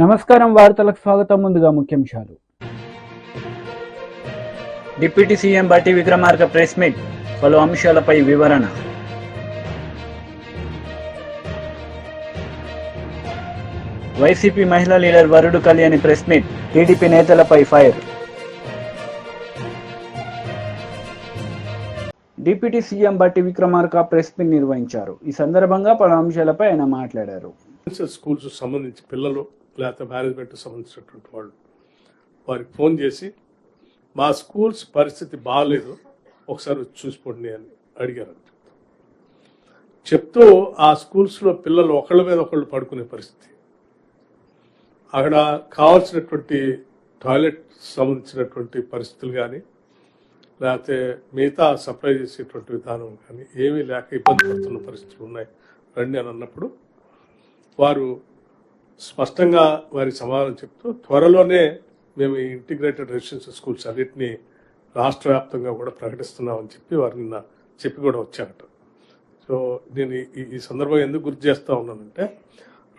నమస్కారం వార్తలకు స్వాగతం. ముందుగా ముఖ్యాంశాలు. డిప్యూటీ సీఎం బట్టి విక్రమార్క ప్రెస్ మీట్, పలు అంశాలపై వివరణ. వైసీపీ మహిళా లీడర్ వరుడు కళ్యాణి ప్రెస్ మీట్, టీడీపీ నేతలపై ఫైర్. డిప్యూటీ సీఎం బట్టి విక్రమార్క ప్రెస్ మీట్ నిర్వహించారు. ఈ సందర్భంగా పలు అంశాలపై ఆయన మాట్లాడారు. స్కూల్స్ సంబంధించి పిల్లలు లేకపోతే మేనేజ్మెంట్ సంబంధించినటువంటి వాళ్ళు వారికి ఫోన్ చేసి మా స్కూల్స్ పరిస్థితి బాగాలేదు, ఒకసారి చూసుకోండి అని అడిగారంట. చెప్తూ ఆ స్కూల్స్లో పిల్లలు ఒకళ్ళ మీద ఒకళ్ళు పడుకునే పరిస్థితి, అక్కడ కావాల్సినటువంటి టాయిలెట్ సంబంధించినటువంటి పరిస్థితులు కానీ లేకపోతే మిగతా సప్లై చేసేటువంటి విధానం కానీ ఏమీ లేక ఇబ్బంది పడుతున్న పరిస్థితులు ఉన్నాయి రండి అని అన్నప్పుడు వారు స్పష్టంగా వారి సమాధానం చెప్తూ త్వరలోనే మేము ఈ ఇంటిగ్రేటెడ్ రెసిడెన్షియల్ స్కూల్స్ అన్నింటినీ రాష్ట్ర వ్యాప్తంగా కూడా ప్రకటిస్తున్నామని చెప్పి వారు నిన్న చెప్పి కూడా వచ్చారట. సో నేను ఈ సందర్భంగా ఎందుకు గుర్తు చేస్తూ ఉన్నానంటే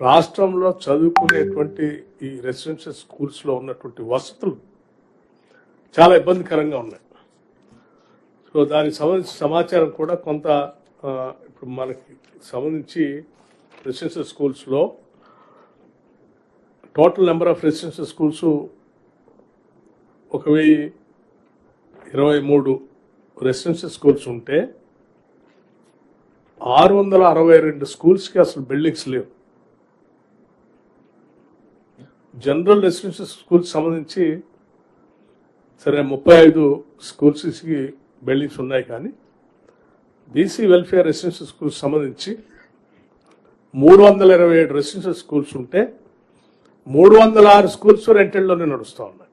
రాష్ట్రంలో చదువుకునేటువంటి ఈ రెసిడెన్షియల్ స్కూల్స్లో ఉన్నటువంటి వసతులు చాలా ఇబ్బందికరంగా ఉన్నాయి. సో దానికి సంబంధించిన సమాచారం కూడా కొంత ఇప్పుడు మనకి సంబంధించి రెసిడెన్షియల్ స్కూల్స్లో total number of residential schools 1023 residential schools ఉంటే 662 స్కూల్స్కి అసలు బిల్డింగ్స్ లేవు. జనరల్ రెసిడెన్షియల్ స్కూల్స్ సంబంధించి సరే 35 స్కూల్స్కి బిల్డింగ్స్ ఉన్నాయి, కానీ బీసీ వెల్ఫేర్ రెసిడెన్షియల్ స్కూల్స్ సంబంధించి 327 రెసిడెన్షియల్ స్కూల్స్ ఉంటే 306 స్కూల్స్ రెంటెడ్లోనే నడుస్తూ ఉన్నాయి.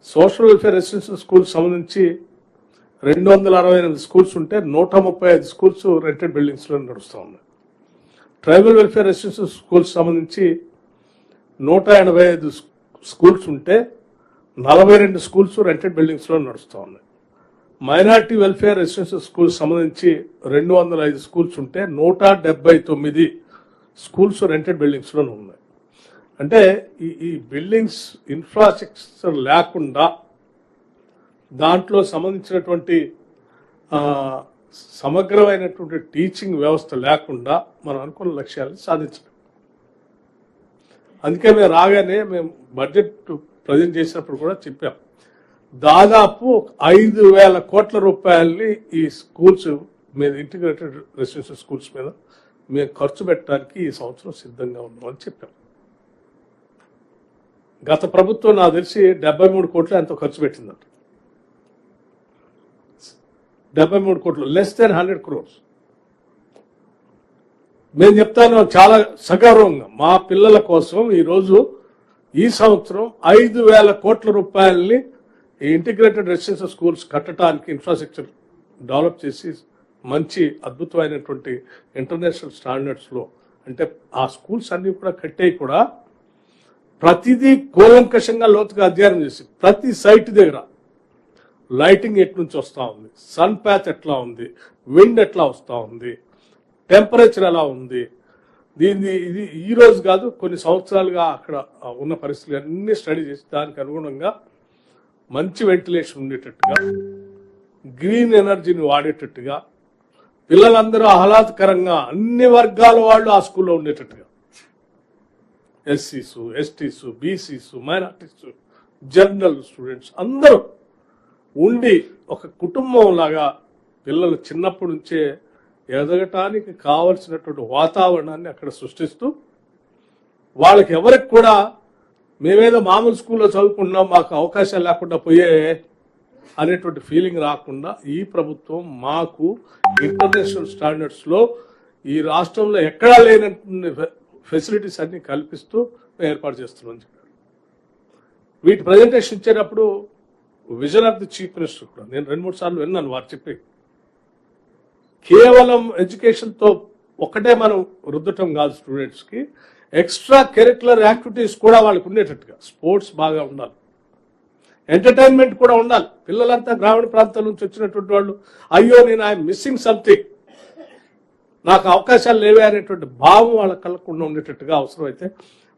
సోషల్ వెల్ఫేర్ రెసిడెన్షియల్ స్కూల్స్ సంబంధించి 268 స్కూల్స్ ఉంటే 135 స్కూల్స్ రెంటెడ్ బిల్డింగ్స్లో నడుస్తూ ఉన్నాయి. ట్రైబల్ వెల్ఫేర్ రెసిడెన్షియల్ స్కూల్స్ సంబంధించి 185 స్కూల్స్ ఉంటే 42 స్కూల్స్ రెంటెడ్ బిల్డింగ్స్లో నడుస్తూ ఉన్నాయి. మైనార్టీ వెల్ఫేర్ రెసిడెన్షియల్ స్కూల్స్ సంబంధించి 205 స్కూల్స్ ఉంటే 179 స్కూల్స్ రెంటెడ్ బిల్డింగ్స్లో ఉన్నాయి. అంటే ఈ బిల్డింగ్స్ ఇన్ఫ్రాస్ట్రక్చర్ లేకుండా దాంట్లో సంబంధించినటువంటి సమగ్రమైనటువంటి టీచింగ్ వ్యవస్థ లేకుండా మనం అనుకున్న లక్ష్యాలను సాధించలేం. అందుకే మేము రాగానే మేము బడ్జెట్ ప్రజెంట్ చేసినప్పుడు కూడా చెప్పాం, దాదాపు 5,000 కోట్ల రూపాయలని ఈ స్కూల్స్ మీద ఇంటిగ్రేటెడ్ రెసిడెన్షియల్ స్కూల్స్ మీద మేము ఖర్చు పెట్టడానికి ఈ సంవత్సరం సిద్ధంగా ఉన్నామని చెప్పాం. గత ప్రభుత్వం నాకు తెలిసి 73 కోట్లు ఎంతో ఖర్చు పెట్టిందంట. 73 కోట్లు, లెస్ దెన్ 100 crores. నేను చెప్తాను చాలా సగౌరవంగా, మా పిల్లల కోసం ఈరోజు ఈ సంవత్సరం 5,000 కోట్ల రూపాయలని ఈ ఇంటిగ్రేటెడ్ రెసిడెన్షియల్ స్కూల్స్ కట్టడానికి ఇన్ఫ్రాస్ట్రక్చర్ డెవలప్ చేసి మంచి అద్భుతమైనటువంటి ఇంటర్నేషనల్ స్టాండర్డ్స్లో, అంటే ఆ స్కూల్స్ అన్నీ కూడా కట్టేవి కూడా ప్రతిదీ కూలంకషంగా లోతుగా అధ్యయనం చేసి ప్రతి సైట్ దగ్గర లైటింగ్ ఎటు నుంచి వస్తూ ఉంది, సన్ ప్యాచ్ ఎట్లా ఉంది, విండ్ ఎట్లా వస్తూ ఉంది, టెంపరేచర్ ఎలా ఉంది, ఇది ఈ రోజు కాదు కొన్ని సంవత్సరాలుగా అక్కడ ఉన్న పరిస్థితులు అన్నీ స్టడీ చేసి దానికి అనుగుణంగా మంచి వెంటిలేషన్ ఉండేటట్టుగా, గ్రీన్ ఎనర్జీని వాడేటట్టుగా, పిల్లలందరూ ఆహ్లాదకరంగా అన్ని వర్గాల వాళ్ళు ఆ స్కూల్లో ఉండేటట్టుగా, ఎస్సీసు, ఎస్టీసు, బీసీసు, మైనార్టీసు, జనరల్ స్టూడెంట్స్ అందరూ ఉండి ఒక కుటుంబం లాగా పిల్లలు చిన్నప్పటి నుంచే ఎదగటానికి కావలసినటువంటి వాతావరణాన్ని అక్కడ సృష్టిస్తూ వాళ్ళకి ఎవరికి కూడా మేమేదో మామూలు స్కూల్లో చదువుకుంటున్నాం మాకు అవకాశాలు లేకుండా పోయే అనేటువంటి ఫీలింగ్ రాకుండా ఈ ప్రభుత్వం మాకు ఇంటర్నేషనల్ స్టాండర్డ్స్లో ఈ రాష్ట్రంలో ఎక్కడా లేనటువంటి ఫెసిలిటీస్ అన్ని కల్పిస్తూ ఏర్పాటు చేస్తున్నామని చెప్పారు. వీటి ప్రజెంటేషన్ ఇచ్చేటప్పుడు vision of the chief minister కూడా నేను 2-3 సార్లు విన్నాను వారు చెప్పి, కేవలం ఎడ్యుకేషన్తో ఒకటే మనం రుద్దటం కాదు, స్టూడెంట్స్కి ఎక్స్ట్రా కరిక్యులర్ యాక్టివిటీస్ కూడా వాళ్ళకు ఉండేటట్టుగా, స్పోర్ట్స్ బాగా ఉండాలి, ఎంటర్టైన్మెంట్ కూడా ఉండాలి. పిల్లలంతా గ్రామీణ ప్రాంతాల నుంచి వచ్చినటువంటి వాళ్ళు అయ్యో నేను ఐఎమ్ మిస్సింగ్ సంథింగ్, నాకు అవకాశాలు లేవే అనేటువంటి భావం వాళ్ళ కలగకుండా ఉండేటట్టుగా అవసరమైతే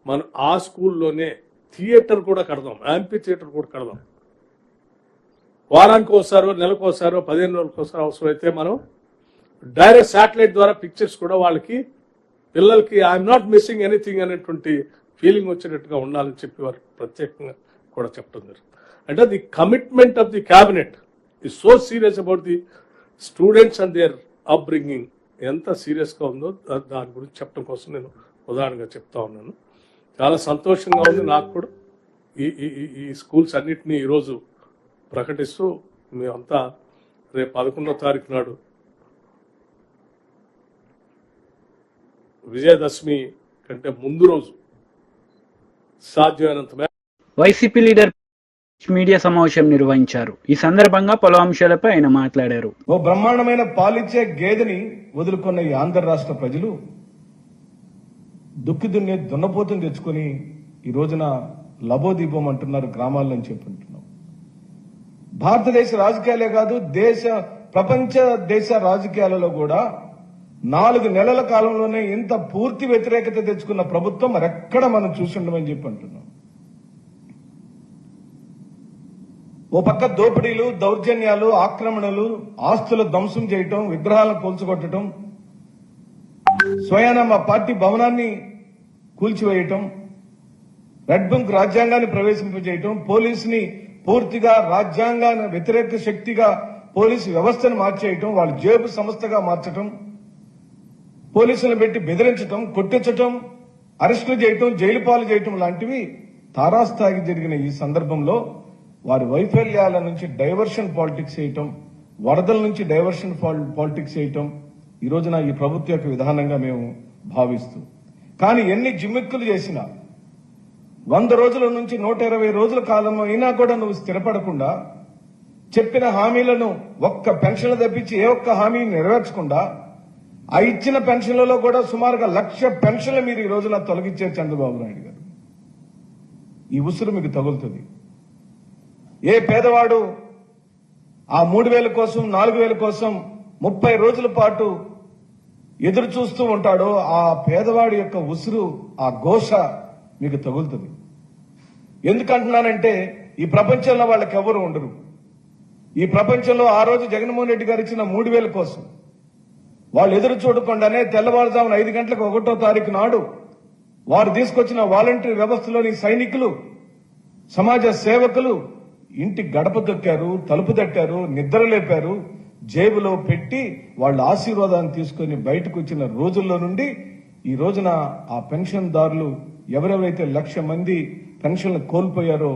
మనం ఆ స్కూల్లోనే థియేటర్ కూడా కడదాం, యాంపీ థియేటర్ కూడా కడదాం. వారానికి ఒకసారో, నెలకు ఒకసారో, 15 రోజులకు ఒకసారి అవసరమైతే మనం డైరెక్ట్ శాటిలైట్ ద్వారా పిక్చర్స్ కూడా వాళ్ళకి, పిల్లలకి ఐఎమ్ నాట్ మిస్సింగ్ ఎనీథింగ్ అనేటువంటి ఫీలింగ్ వచ్చేటట్టుగా ఉండాలని చెప్పి వారు ప్రత్యేకంగా కూడా చెప్పడం జరిగింది. అంటే the commitment of the cabinet is so serious about the students and their upbringing. ఎంత సీరియస్గా ఉందో దాని గురించి చెప్పడం కోసం నేను ఉదాహరణగా చెప్తా ఉన్నాను. చాలా సంతోషంగా ఉంది నాకు కూడా. ఈ స్కూల్స్ అన్నిటినీ ఈరోజు ప్రకటిస్తూ మేమంతా రేపు 11వ తారీఖు నాడు విజయదశమి కంటే ముందు రోజు సాధ్యమైనంత వైసీపీ లీడర్ మీడియా సమావేశం నిర్వహించారు. ఈ సందర్భంగా పలు అంశాలపై ఆయన మాట్లాడారు. ఓ బ్రహ్మాండమైన పాలిచ్చే గేదెని వదులుకున్న ఈ ఆంధ్ర రాష్ట్ర ప్రజలు దుక్కి దున్నే దున్నపోతుని తెచ్చుకొని ఈ రోజున లబోదీపం అంటున్నారు, గ్రామాల్లో చెప్పుకుంటున్నాం. భారతదేశ రాజకీయాలే కాదు, ప్రపంచ దేశ రాజకీయాలలో కూడా 4 నెలల కాలంలోనే ఇంత పూర్తి వ్యతిరేకత తెచ్చుకున్న ప్రభుత్వం మరెక్కడ మనం చూసుండమని చెప్పి అంటున్నాం. ఓ పక్క దోపిడీలు, దౌర్జన్యాలు, ఆక్రమణలు, ఆస్తుల ధ్వంసం చేయటం, విగ్రహాలను కూల్చుకొట్టడం, స్వయాన మా పార్టీ భవనాన్ని కూల్చివేయటం, రెడ్ బుక్ రాజ్యాంగాన్ని ప్రవేశింపజేయటం, పోలీసుని పూర్తిగా రాజ్యాంగాన్ని వ్యతిరేక శక్తిగా పోలీసు వ్యవస్థను మార్చేయటం, వాళ్ళ జేబు సంస్థగా మార్చటం, పోలీసులను పెట్టి బెదిరించటం, కొట్టించటం, అరెస్టులు చేయటం, జైలు పాలు చేయటం లాంటివి తారాస్థాయికి జరిగిన ఈ సందర్భంలో వారి వైఫల్యాల నుంచి డైవర్షన్ పాలిటిక్స్ చేయటం, వరదల నుంచి డైవర్షన్ పాలిటిక్స్ చేయటం ఈ రోజున ఈ ప్రభుత్వ యొక్క విధానంగా మేము భావిస్తూ, కానీ ఎన్ని జిమ్మిక్కులు చేసినా 100 రోజుల నుంచి 120 రోజుల కాలం అయినా కూడా నువ్వు స్థిరపడకుండా, చెప్పిన హామీలను ఒక్క పెన్షన్లు తప్పించి ఏ ఒక్క హామీని నెరవేర్చకుండా, ఆ ఇచ్చిన పెన్షన్లలో కూడా సుమారుగా 1,00,000 పెన్షన్లు మీరు ఈ రోజున తొలగించారు చంద్రబాబు నాయుడు గారు. ఈ ఉసురు మీకు తగులుతుంది. ఏ పేదవాడు ఆ 3,000 కోసం, 4,000 కోసం 30 రోజుల పాటు ఎదురు చూస్తూ ఉంటాడో ఆ పేదవాడి యొక్క ఉసురు, ఆ ఘోష మీకు తగులుతుంది. ఎందుకంటున్నానంటే ఈ ప్రపంచంలో వాళ్ళకి ఎవరు ఉండరు. ఈ ప్రపంచంలో ఆ రోజు జగన్మోహన్ రెడ్డి గారు ఇచ్చిన 3,000 కోసం వాళ్ళు ఎదురు చూడకుండానే తెల్లవారుజామున 5 గంటలకు 1వ తారీఖు నాడు వారు తీసుకొచ్చిన వాలంటీర్ వ్యవస్థలోని సైనికులు, సమాజ సేవకులు ఇంటి గడప దొక్కారు, తలుపు తట్టారు, నిద్ర లేపారు, జేబులో పెట్టి వాళ్ళ ఆశీర్వాదాన్ని తీసుకుని బయటకు వచ్చిన రోజుల్లో నుండి ఈ రోజున ఆ పెన్షన్దారులు ఎవరెవరైతే 1,00,000 మంది పెన్షన్లు కోల్పోయారో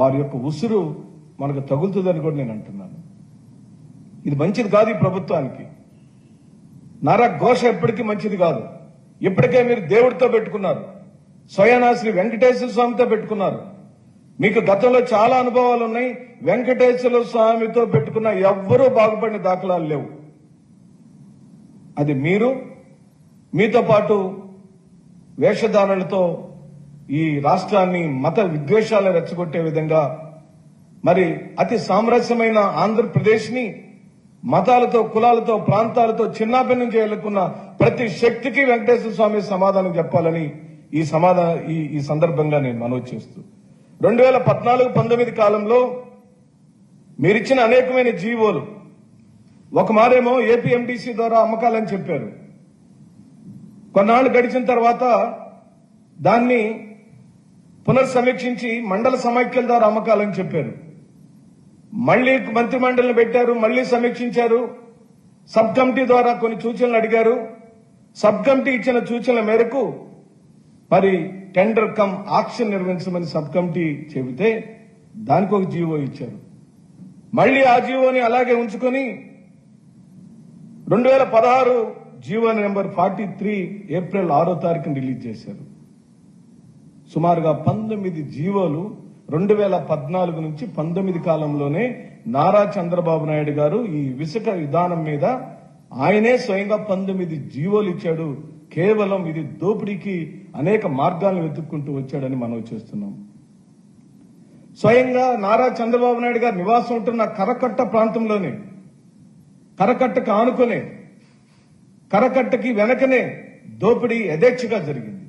వారి యొక్క ఉసురు మనకు తగులుతుందని కూడా నేను అంటున్నాను. ఇది మంచిది కాదు ఈ ప్రభుత్వానికి. నారా ఘోష ఎప్పటికీ మంచిది కాదు. ఇప్పటికే మీరు దేవుడితో పెట్టుకున్నారు, స్వయానా శ్రీ వెంకటేశ్వర స్వామితో పెట్టుకున్నారు. మీకు గతంలో చాలా అనుభవాలు ఉన్నాయి. వెంకటేశ్వర స్వామితో పెట్టుకున్న ఎవ్వరూ బాగుపడిన దాఖలాలు లేవు. అది మీతో పాటు వేషధారణలతో ఈ రాష్ట్రాన్ని మత విద్వేషాలను రెచ్చగొట్టే విధంగా మరి అతి సామరస్యమైన ఆంధ్రప్రదేశ్ ని మతాలతో, కులాలతో, ప్రాంతాలతో చిన్నాభిన్నం చేయాలనుకున్న ప్రతి శక్తికి వెంకటేశ్వర స్వామి సమాధానం చెప్పాలని ఈ సందర్భంగా నేను మనవి చేస్తూ, 2014-19 కాలంలో మీరిచ్చిన అనేకమైన జీవోలు, ఒక మారేమో ఏపీఎండిసి ద్వారా అమ్మకాలని చెప్పారు. కొన్నాళ్లు గడిచిన తర్వాత దాన్ని పునర్సమీక్షించి మండల సమైక్యల ద్వారా అమ్మకాలని చెప్పారు. మళ్లీ మంత్రిమండలిని పెట్టారు, మళ్లీ సమీక్షించారు. సబ్ కమిటీ ద్వారా కొన్ని సూచనలు అడిగారు. సబ్ కమిటీ ఇచ్చిన సూచనల మేరకు మరి టెండర్ కమ్ ఆక్షన్ నిర్వహించమని సబ్ కమిటీ చెబితే దానికి ఒక జీవో ఇచ్చారు. మళ్లీ ఆ జీవోని అలాగే ఉంచుకొని 2016 జీవో నెంబర్ 43 ఏప్రిల్ 6వ తారీఖున రిలీజ్ చేశారు. సుమారుగా 19 జీవోలు 2014 నుంచి 19 కాలంలోనే నారా చంద్రబాబు నాయుడు గారు ఈ ఇసుక విధానం మీద ఆయనే స్వయంగా 19 జీవోలు ఇచ్చాడు. కేవలం ఇది దోపిడీకి అనేక మార్గాలను వెతుక్కుంటూ వచ్చాడని మనం చేస్తున్నాం. స్వయంగా నారా చంద్రబాబు నాయుడు గారు నివాసం ఉంటున్న కరకట్ట ప్రాంతంలోనే, కరకట్టకు ఆనుకునే, కరకట్టకి వెనకనే దోపిడీ యథేచ్ఛగా జరిగింది.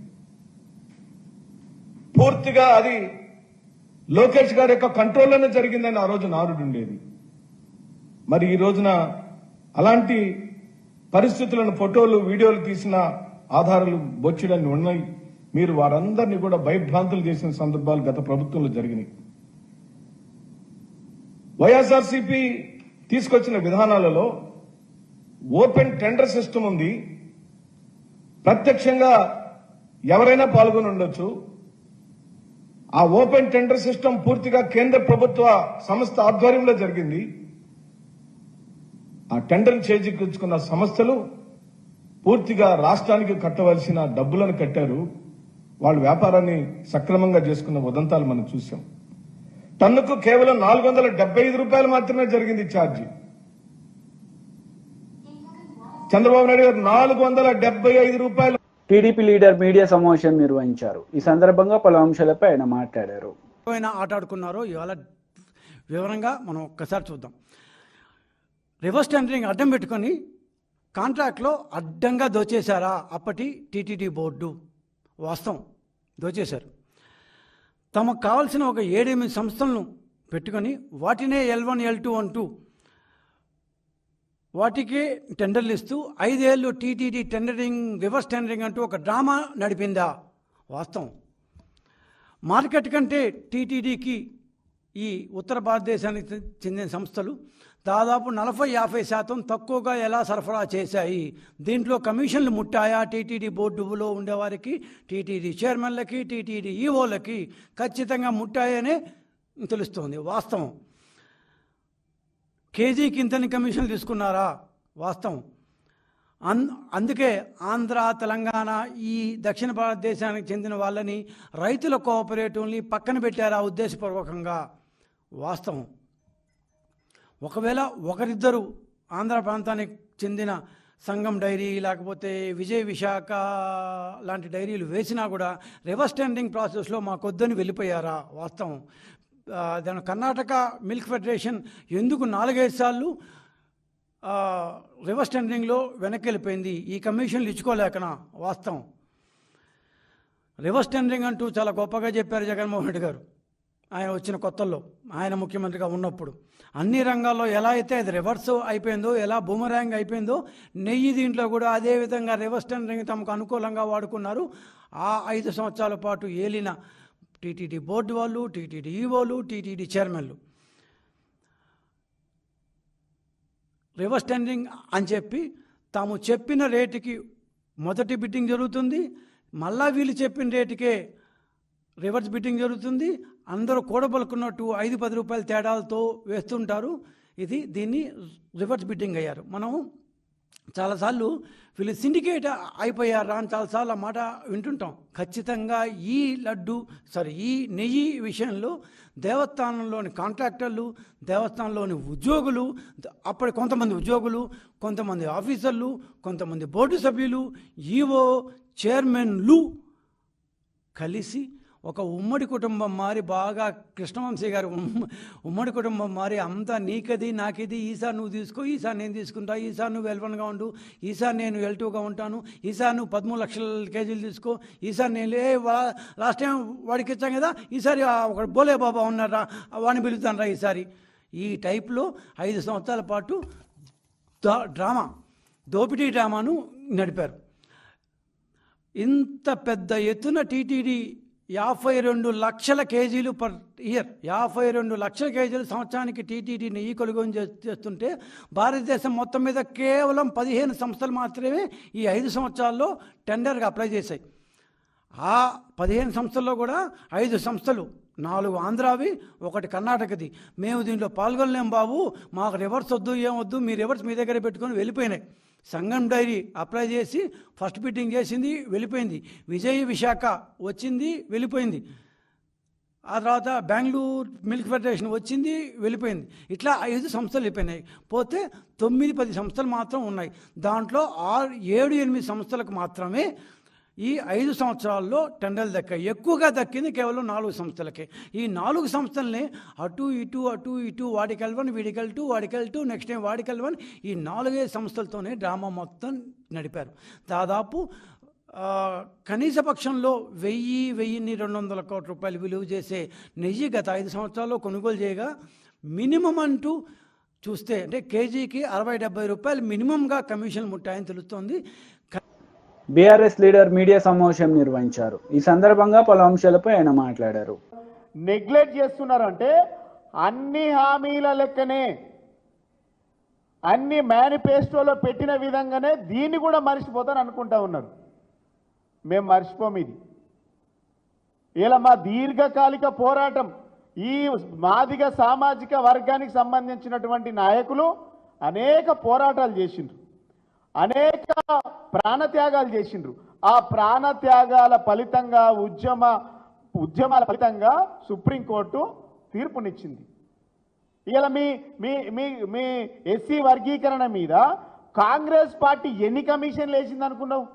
పూర్తిగా అది లోకేష్ గారి యొక్క కంట్రోల్లోనే జరిగిందని ఆ రోజు నారుడు ఉండేది. మరి ఈ రోజున అలాంటి పరిస్థితులను ఫోటోలు వీడియోలు తీసిన ఆధారాలు బొచ్చిడన్ని ఉన్నాయి. మీరు వారందరినీ కూడా భయభ్రాంతులు చేసిన సందర్భాలు గత ప్రభుత్వంలో జరిగినాయి. వైఎస్ఆర్సీపీ తీసుకొచ్చిన విధానాలలో ఓపెన్ టెండర్ సిస్టమ్ ఉంది. ప్రత్యక్షంగా ఎవరైనా పాల్గొని ఉండొచ్చు. ఆ ఓపెన్ టెండర్ సిస్టమ్ పూర్తిగా కేంద్ర ప్రభుత్వ సంస్థ ఆధ్వర్యంలో జరిగింది. ఆ టెండర్ చేజిక్కించుకున్న సంస్థలు పూర్తిగా రాష్ట్రానికి కట్టవలసిన డబ్బులను కట్టారు. వాళ్ళు వ్యాపారాన్ని సక్రమంగా చేసుకున్న ఉదంతాలు మనం చూసాం. టన్నుకు కేవలం 475 రూపాయలు మాత్రమే జరిగింది ఛార్జీ. చంద్రబాబు నాయుడు గారు 475 రూపాయలు. టీడీపీ లీడర్ మీడియా సమావేశం నిర్వహించారు. ఈ సందర్భంగా పలు అంశాలపై ఆయన మాట్లాడారు. ఆట ఆడుకున్నారో ఇవాళ వివరంగా మనం ఒక్కసారి చూద్దాం. రివర్స్ టెండరింగ్ అడ్డం పెట్టుకొని కాంట్రాక్ట్లో అడ్డంగా దోచేశారా అప్పటి టీటీడీ బోర్డు? వాస్తవం, దోచేశారు. తమకు కావాల్సిన ఒక 7-8 సంస్థలను పెట్టుకొని వాటినే L1 L2 అంటూ వాటికి టెండర్లు ఇస్తూ 5 ఏళ్ళు టీటీడీ టెండరింగ్ రివర్స్ టెండరింగ్ అంటూ ఒక డ్రామా నడిపిందా? వాస్తవం. మార్కెట్ కంటే టీటీడీకి ఈ ఉత్తర భారతదేశానికి చెందిన సంస్థలు దాదాపు 40-50% తక్కువగా ఎలా సరఫరా చేశాయి? దీంట్లో కమిషన్లు ముట్టాయా? టీటీడీ బోర్డులో ఉండేవారికి, టీటీడీ చైర్మన్లకి, టీటీడీ ఈఓలకి ఖచ్చితంగా ముట్టాయనే తెలుస్తోంది. వాస్తవం. కేజీకి ఇంతని కమిషన్లు తీసుకున్నారా? వాస్తవం. అందుకే ఆంధ్ర, తెలంగాణ, ఈ దక్షిణ భారతదేశానికి చెందిన వాళ్ళని, రైతుల కోఆపరేటివ్ని పక్కన పెట్టారా ఉద్దేశపూర్వకంగా? వాస్తవం. ఒకవేళ ఒకరిద్దరు ఆంధ్ర ప్రాంతానికి చెందిన సంగం డైరీ లేకపోతే విజయ్ విశాఖ లాంటి డైరీలు వేసినా కూడా రివర్స్ టెండరింగ్ ప్రాసెస్లో మాకొద్దని వెళ్ళిపోయారా? వాస్తవం. దాని కర్ణాటక మిల్క్ ఫెడరేషన్ ఎందుకు 4-5 సార్లు రివర్స్ టెండరింగ్లో వెనక్కి వెళ్ళిపోయింది? ఈ కమిషన్లు ఇచ్చుకోలేకనా? వాస్తవం. రివర్స్ టెండరింగ్ అంటూ చాలా గొప్పగా చెప్పారు జగన్మోహన్ రెడ్డి గారు ఆయన వచ్చిన కొత్తల్లో, ఆయన ముఖ్యమంత్రిగా ఉన్నప్పుడు. అన్ని రంగాల్లో ఎలా అయితే అది రివర్స్ అయిపోయిందో, ఎలా బూమరాంగ్ అయిపోయిందో, నెయ్యి దీంట్లో కూడా అదే విధంగా రివర్స్ టెండరింగ్ తమకు అనుకూలంగా వాడుకున్నారు. ఆ 5 సంవత్సరాల పాటు ఏలిన టీటీడీ బోర్డు వాళ్ళు, టీటీడీ ఈఓలు, టీటీడీ చైర్మన్లు రివర్స్ టెండరింగ్ అని చెప్పి తాము చెప్పిన రేటుకి మొదటి బిడ్డింగ్ జరుగుతుంది, మళ్ళా వీళ్ళు చెప్పిన రేటుకే రివర్స్ బిడ్డింగ్ జరుగుతుంది. అందరూ కూడబలుకున్నట్టు 5-10 రూపాయల తేడాలతో వేస్తుంటారు. దీన్ని రివర్స్ బిడ్డింగ్ అయ్యారు. మనం చాలాసార్లు వీళ్ళు సిండికేట్ అయిపోయారా అని చాలాసార్లు ఆ మాట వింటుంటాం. ఖచ్చితంగా ఈ నెయ్యి విషయంలో దేవస్థానంలోని కాంట్రాక్టర్లు, దేవస్థానంలోని ఉద్యోగులు, అప్పటి కొంతమంది ఉద్యోగులు, కొంతమంది ఆఫీసర్లు, కొంతమంది బోర్డు సభ్యులు, ఈఓ, చైర్మన్లు కలిసి ఒక ఉమ్మడి కుటుంబం మారి, బాగా కృష్ణవంశీ గారు ఉమ్మడి కుటుంబం మారి, అంతా నీకది నాకిది, ఈసారి నువ్వు తీసుకో, ఈసారి నేను తీసుకుంటా, ఈసారి నువ్వు L1గా ఉండు, ఈసారి నేను L2గా ఉంటాను, ఈసారి నువ్వు 13 లక్షల కేజీలు తీసుకో, ఈసారి నేను లాస్ట్ టైం వాడికి ఇచ్చాం కదా, ఈసారి ఒక బోలే బాబా ఉన్నారా వాడిని పిలుతాను రా ఈసారి. ఈ టైప్లో 5 సంవత్సరాల పాటు దోపిడీ డ్రామాను నడిపారు. ఇంత పెద్ద ఎత్తున టీటీడీ 52 లక్షల కేజీలు పర్ ఇయర్, 52 లక్షల కేజీలు సంవత్సరానికి టీటీడీ నెయ్యి కొనుగోలు చేస్తుంటే భారతదేశం మొత్తం మీద కేవలం 15 సంస్థలు మాత్రమే ఈ 5 సంవత్సరాల్లో టెండర్గా అప్లై చేశాయి. ఆ 15 సంస్థల్లో కూడా 5 సంస్థలు, 4 ఆంధ్రావి, 1 కర్ణాటకది. మేము దీంట్లో పాల్గొనలేం బాబు, మాకు రివర్స్ వద్దు, ఏమొద్దు, మీ రివర్స్ మీ దగ్గర పెట్టుకొని వెళ్ళిపోయినాయి. సంగం డైరీ అప్లై చేసి ఫస్ట్ బిడ్డింగ్ చేసింది, వెళ్ళిపోయింది. విజయ్ విశాఖ వచ్చింది, వెళ్ళిపోయింది. ఆ తర్వాత బెంగళూరు మిల్క్ ఫెడరేషన్ వచ్చింది, వెళ్ళిపోయింది. ఇట్లా 5 సంస్థలు వెళ్ళిపోయినాయి. పోతే 9-10 సంస్థలు మాత్రం ఉన్నాయి. దాంట్లో 7-8 సంస్థలకు మాత్రమే ఈ 5 సంవత్సరాల్లో టెండర్లు దక్కాయి. ఎక్కువగా దక్కింది కేవలం 4 సంస్థలకే. ఈ 4 సంస్థల్ని అటు ఇటు వాడికి L1, వీడికి L2, వాడికి L2, నెక్స్ట్ టైం వాడికి L1, ఈ 4 సంస్థలతోనే డ్రామా మొత్తం నడిపారు. దాదాపు కనీస పక్షంలో 1,200 కోట్ల రూపాయలు విలువ చేసే నెయ్యి గత 5 సంవత్సరాల్లో కొనుగోలు చేయగా మినిమం అంటూ చూస్తే అంటే కేజీకి 60-70 రూపాయలు మినిమంగా కమిషన్ ముట్టాయని తెలుస్తోంది. బీఆర్ఎస్ లీడర్ మీడియా సమావేశం నిర్వహించారు. ఈ సందర్భంగా పలు అంశాలపై ఆయన మాట్లాడారు. నెగ్లెక్ట్ చేస్తున్నారంటే అన్ని హామీల లెక్కనే అన్ని మేనిఫెస్టోలో పెట్టిన విధంగానే దీన్ని కూడా మర్చిపోతాను అనుకుంటా ఉన్నారు. మేము మర్చిపోము. ఇది ఇలా మా దీర్ఘకాలిక పోరాటం ఈ మాదిగ సామాజిక వర్గానికి సంబంధించినటువంటి నాయకులు అనేక పోరాటాలు చేసిండ్రు, అనేక ప్రాణత్యాగాలు చేసిండ్రు. ఆ ప్రాణత్యాగాల ఫలితంగా ఉద్యమాల ఫలితంగా సుప్రీంకోర్టు తీర్పునిచ్చింది. ఇలా మీ మీ మీ మీ ఎస్సీ వర్గీకరణ మీద కాంగ్రెస్ పార్టీ ఎన్ని కమిషన్లు వేసింది అనుకున్నావు?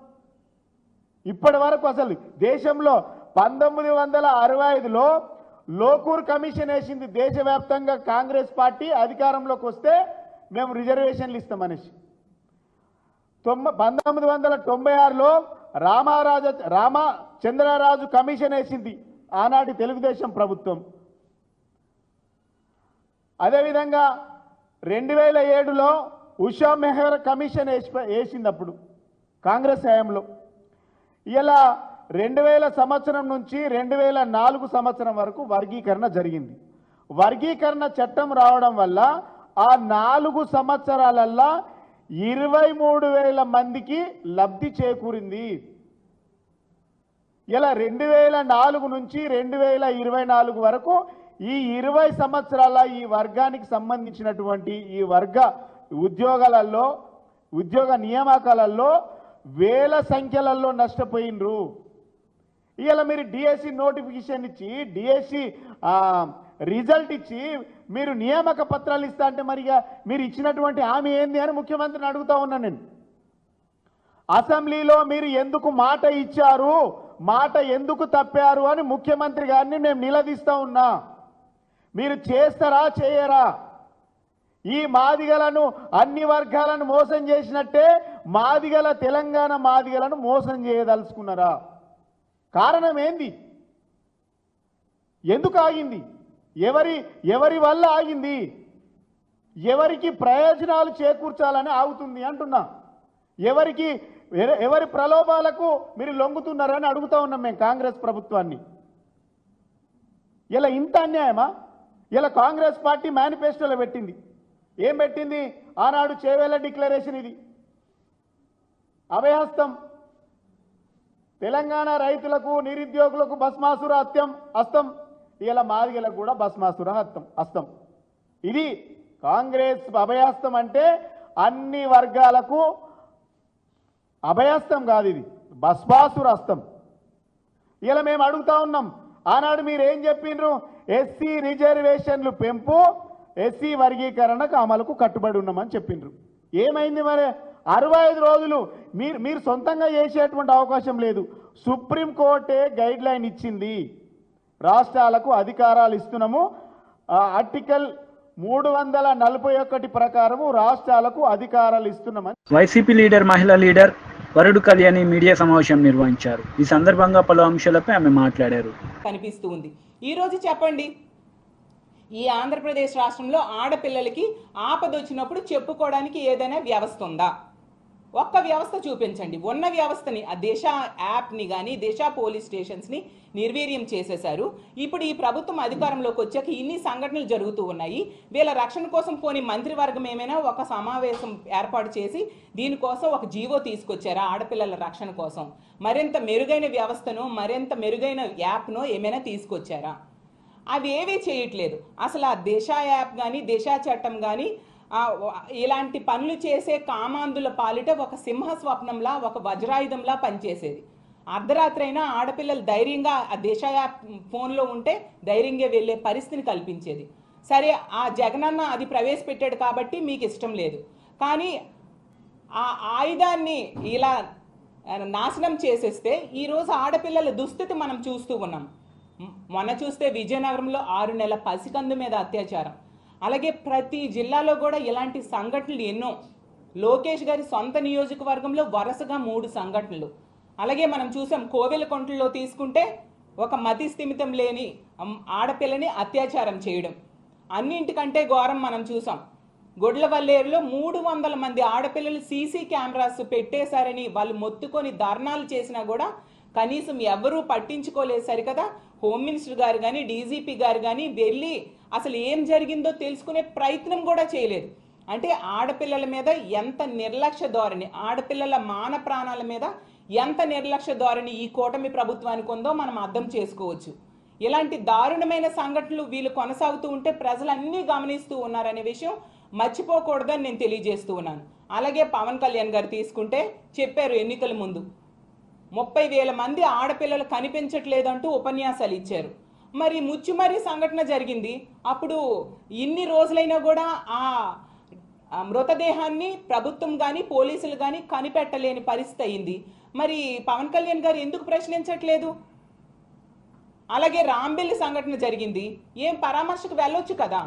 ఇప్పటి వరకు అసలు దేశంలో 1965లో లోకూర్ కమిషన్ వేసింది. దేశవ్యాప్తంగా కాంగ్రెస్ పార్టీ అధికారంలోకి వస్తే మేము రిజర్వేషన్లు ఇస్తామనేసి. 1996లో రామచంద్రరాజు కమిషన్ వేసింది ఆనాటి తెలుగుదేశం ప్రభుత్వం. అదేవిధంగా 2007లో ఉషా మెహర్ కమిషన్ వేసింది అప్పుడు కాంగ్రెస్ హయాంలో. ఇలా 2000 సంవత్సరం నుంచి 2004 సంవత్సరం వరకు వర్గీకరణ జరిగింది. వర్గీకరణ చట్టం రావడం వల్ల ఆ 4 సంవత్సరాలల్లా 23,000 మందికి లబ్ధి చేకూరింది. ఇలా 2004 నుంచి 2024 వరకు ఈ 20 సంవత్సరాల ఈ వర్గానికి సంబంధించినటువంటి ఈ వర్గ ఉద్యోగ నియామకాలలో వేల సంఖ్యలలో నష్టపోయినరు. ఇలా మీరు డిఎస్సి నోటిఫికేషన్ ఇచ్చి డిఎస్సి రిజల్ట్ ఇచ్చి మీరు నియామక పత్రాలు ఇస్తా అంటే మరిగా మీరు ఇచ్చినటువంటి హామీ ఏంది అని ముఖ్యమంత్రిని అడుగుతా ఉన్నా నేను. అసెంబ్లీలో మీరు ఎందుకు మాట ఇచ్చారు, మాట ఎందుకు తప్పారు అని ముఖ్యమంత్రి గారిని మేము నిలదీస్తా ఉన్నా. మీరు చేస్తారా చేయరా? ఈ మాదిగలను అన్ని వర్గాలను మోసం చేసినట్టే తెలంగాణ మాదిగలను మోసం చేయదలుచుకున్నారా? కారణం ఏంది? ఎందుకు ఆగింది? ఎవరి వల్ల ఆగింది? ఎవరికి ప్రయోజనాలు చేకూర్చాలని ఆగుతుంది అంటున్నా. ఎవరి ప్రలోభాలకు మీరు లొంగుతున్నారని అడుగుతా ఉన్నాం మేము కాంగ్రెస్ ప్రభుత్వాన్ని. ఇలా ఇంత అన్యాయమా? ఇలా కాంగ్రెస్ పార్టీ మేనిఫెస్టోలో పెట్టింది. ఏం పెట్టింది? ఆనాడు చేవేళ్ల డిక్లరేషన్. ఇది అభయహస్తం. తెలంగాణ రైతులకు నిరుద్యోగులకు భస్మాసుర హస్తం. ఇలా మాదిగలకు కూడా భస్మాసుర హస్తం. ఇది కాంగ్రెస్ అభయహస్తం. అంటే అన్ని వర్గాలకు అభయహస్తం కాదు, ఇది భస్మాసుర హస్తం. ఇలా మేము అడుగుతా ఉన్నాం. ఆనాడు మీరు ఏం చెప్పిండ్రు? ఎస్సీ రిజర్వేషన్లు పెంపు, ఎస్సీ వర్గీకరణకు అమలుకు కట్టుబడి ఉన్నామని చెప్పిండ్రు. ఏమైంది మరి? 65 రోజులు మీరు సొంతంగా చేసేటువంటి అవకాశం లేదు. సుప్రీంకోర్టే గైడ్ లైన్ ఇచ్చింది. రాష్ట్రాలకు అధికారాలు ఇస్తున్నాము. ఆర్టికల్ 341 ప్రకారము రాష్ట్రాలకు అధికారాలు ఇస్తున్నామని వైసీపీ లీడర్ మహిళా లీడర్ వరుడు కళ్యాణి మీడియా సమావేశం నిర్వహించారు. ఈ సందర్భంగా పలు అంశాలపై ఆమె మాట్లాడారు. కనిపిస్తూ ఉంది. ఈరోజు చెప్పండి, ఈ ఆంధ్రప్రదేశ్ రాష్ట్రంలో ఆడపిల్లలకి ఆపదొచ్చినప్పుడు చెప్పుకోవడానికి ఏదైనా వ్యవస్థ ఉందా? ఒక్క వ్యవస్థ చూపించండి. ఉన్న వ్యవస్థని, ఆ దిశ యాప్ని కానీ దిశ పోలీస్ స్టేషన్స్ని నిర్వీర్యం చేసేశారు. ఇప్పుడు ఈ ప్రభుత్వం అధికారంలోకి వచ్చాక ఇన్ని సంఘటనలు జరుగుతూ ఉన్నాయి. వీళ్ళ రక్షణ కోసం పోని మంత్రివర్గం ఏమైనా ఒక సమావేశం ఏర్పాటు చేసి దీనికోసం ఒక జీవో తీసుకొచ్చారా? ఆడపిల్లల రక్షణ కోసం మరింత మెరుగైన వ్యవస్థను, మరింత మెరుగైన యాప్ను ఏమైనా తీసుకొచ్చారా? అవి ఏవీ చేయట్లేదు. అసలు ఆ దిశ యాప్ కానీ దిశ చట్టం కానీ ఇలాంటి పనులు చేసే కామాంధుల పాలిట ఒక సింహ స్వప్నంలా, ఒక వజ్రాయుధంలా పనిచేసేది. అర్ధరాత్రి అయినా ఆడపిల్లలు ధైర్యంగా ఆ దిశ యాప్ ఫోన్లో ఉంటే ధైర్యంగా వెళ్ళే పరిస్థితిని కల్పించేది. సరే, ఆ జగనన్న అది ప్రవేశపెట్టాడు కాబట్టి మీకు ఇష్టం లేదు, కానీ ఆ ఆయుధాన్ని ఇలా నాశనం చేసేస్తే ఈరోజు ఆడపిల్లల దుస్థితి మనం చూస్తూ ఉన్నాం. మొన్న చూస్తే విజయనగరంలో 6 నెలల పసికందు మీద అత్యాచారం. అలాగే ప్రతి జిల్లాలో కూడా ఇలాంటి సంఘటనలు ఎన్నో. లోకేష్ గారి సొంత నియోజకవర్గంలో వరుసగా 3 సంఘటనలు. అలాగే మనం చూసాం కోవెలకుంటలో తీసుకుంటే ఒక మతి స్థిమితం లేని ఆడపిల్లని అత్యాచారం చేయడం. అన్నింటికంటే ఘోరం మనం చూసాం గొడ్లవల్లేరులో 300 మంది ఆడపిల్లలు సీసీ కెమెరాస్ పెట్టేశారని వాళ్ళు మొత్తుకొని ధర్నాలు చేసినా కూడా కనీసం ఎవరూ పట్టించుకోలేదు. సరికదా హోమ్ మినిస్టర్ గారు కానీ డీజీపీ గారు కానీ వెళ్ళి అసలు ఏం జరిగిందో తెలుసుకునే ప్రయత్నం కూడా చేయలేదు. అంటే ఆడపిల్లల మీద ఎంత నిర్లక్ష్య ధోరణి, ఆడపిల్లల మాన ప్రాణాల మీద ఎంత నిర్లక్ష్య ధోరణి ఈ కూటమి ప్రభుత్వానికి ఉందో మనం అర్థం చేసుకోవచ్చు. ఇలాంటి దారుణమైన సంఘటనలు వీళ్ళు కొనసాగుతూ ఉంటే ప్రజలన్నీ గమనిస్తూ ఉన్నారనే విషయం మర్చిపోకూడదని నేను తెలియజేస్తూ ఉన్నాను. అలాగే పవన్ కళ్యాణ్ గారు తీసుకుంటే చెప్పారు ఎన్నికల ముందు 30,000 మంది ఆడపిల్లలు కనిపించట్లేదంటూ ఉపన్యాసాలు ఇచ్చారు. మరి ముచ్చుమరి సంఘటన జరిగింది. అప్పుడు ఇన్ని రోజులైనా కూడా ఆ మృతదేహాన్ని ప్రభుత్వం కానీ పోలీసులు కానీ కనిపెట్టలేని పరిస్థితి అయింది. మరి పవన్ కళ్యాణ్ గారు ఎందుకు ప్రశ్నించట్లేదు? అలాగే రాంబెల్లి సంఘటన జరిగింది, ఏం పరామర్శకు వెళ్ళొచ్చు కదా.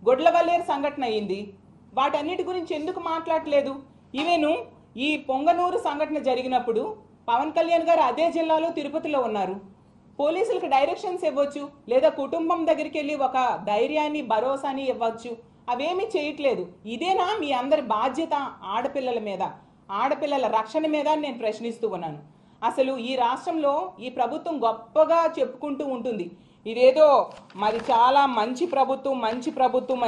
గొడ్లవల్లేరు సంఘటన అయింది, వాటన్నిటి గురించి ఎందుకు మాట్లాడలేదు? ఈవెను ఈ పొంగనూరు సంఘటన జరిగినప్పుడు పవన్ కళ్యాణ్ గారు అదే జిల్లాలో తిరుపతిలో ఉన్నారు. పోలీసులకు డైరెక్షన్స్ ఇవ్వచ్చు, లేదా కుటుంబం దగ్గరికి వెళ్ళి ఒక ధైర్యాన్ని భరోసాని ఇవ్వచ్చు. అవేమీ చేయట్లేదు. ఇదేనా మీ అందరి బాధ్యత ఆడపిల్లల మీద, ఆడపిల్లల రక్షణ మీద నేను ప్రశ్నిస్తూ ఉన్నాను. అసలు ఈ రాష్ట్రంలో ఈ ప్రభుత్వం గొప్పగా చెప్పుకుంటూ ఉంటుంది, ఇదేదో మరి చాలా మంచి ప్రభుత్వం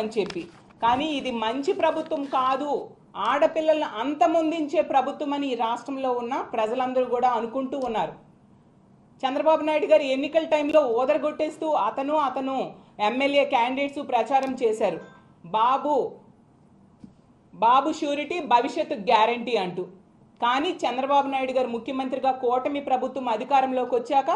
అని చెప్పి. కానీ ఇది మంచి ప్రభుత్వం కాదు, ఆడపిల్లలను అంతమొందించే ప్రభుత్వం అని ఈ రాష్ట్రంలో ఉన్న ప్రజలందరూ కూడా అనుకుంటూ ఉన్నారు. చంద్రబాబు నాయుడు గారు ఎన్నికల టైంలో ఓదరగొట్టేస్తూ అతను ఎమ్మెల్యే క్యాండిడేట్స్ ప్రచారం చేశారు, బాబు షూరిటీ భవిష్యత్తు గ్యారంటీ అంటూ. కానీ చంద్రబాబు నాయుడు గారు ముఖ్యమంత్రిగా కూటమి ప్రభుత్వం అధికారంలోకి వచ్చాక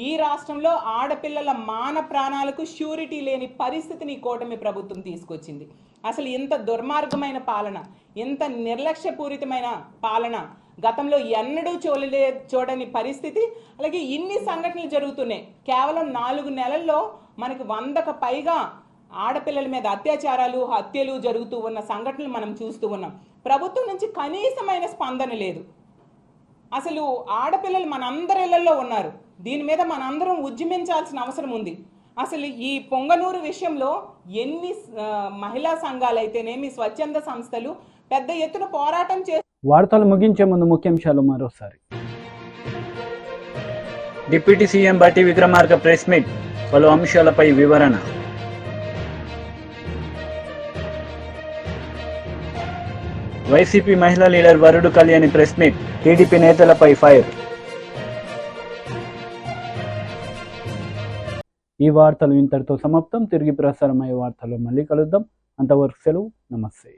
ఈ రాష్ట్రంలో ఆడపిల్లల మాన ప్రాణాలకు షూరిటీ లేని పరిస్థితిని కూటమి ప్రభుత్వం తీసుకొచ్చింది. అసలు ఇంత దుర్మార్గమైన పాలన, ఇంత నిర్లక్ష్యపూరితమైన పాలన గతంలో ఎన్నడూ చూడని పరిస్థితి. అలాగే ఇన్ని సంఘటనలు జరుగుతున్నాయి. కేవలం 4 నెలల్లో మనకి 100కు పైగా ఆడపిల్లల మీద అత్యాచారాలు, హత్యలు జరుగుతూ ఉన్న సంఘటనలు మనం చూస్తూ ఉన్నాం. ప్రభుత్వం నుంచి కనీసమైన స్పందన లేదు. అసలు ఆడపిల్లలు మనందరి ఇళ్లలో ఉన్నారు, దీని మీద మనందరం ఉద్యమించాల్సిన అవసరం ఉంది. అసలు ఈ పొంగనూరు విషయంలో ఎన్ని మహిళా సంఘాలు అయితేనేమి స్వచ్ఛంద సంస్థలు పెద్ద ఎత్తున పోరాటం చేసి. వార్తలు ముగించే ముందు ముఖ్యాంశాలు మరోసారి. డిప్యూటీ సీఎం బట్టి విక్రమార్క ప్రెస్ మీట్, పలు అంశాలపై వివరణ. వైసీపీ మహిళా లీడర్ వరుడు కళ్యాణి ప్రెస్ మీట్, టీడీపీ నేతలపై ఫైర్. ఈ వార్తలు ఇంతటితో సమాప్తం. తిరిగి ప్రసారమయ్యే వార్తల్లో మళ్ళీ కలుద్దాం. అంతవరకు సెలవు. నమస్తే.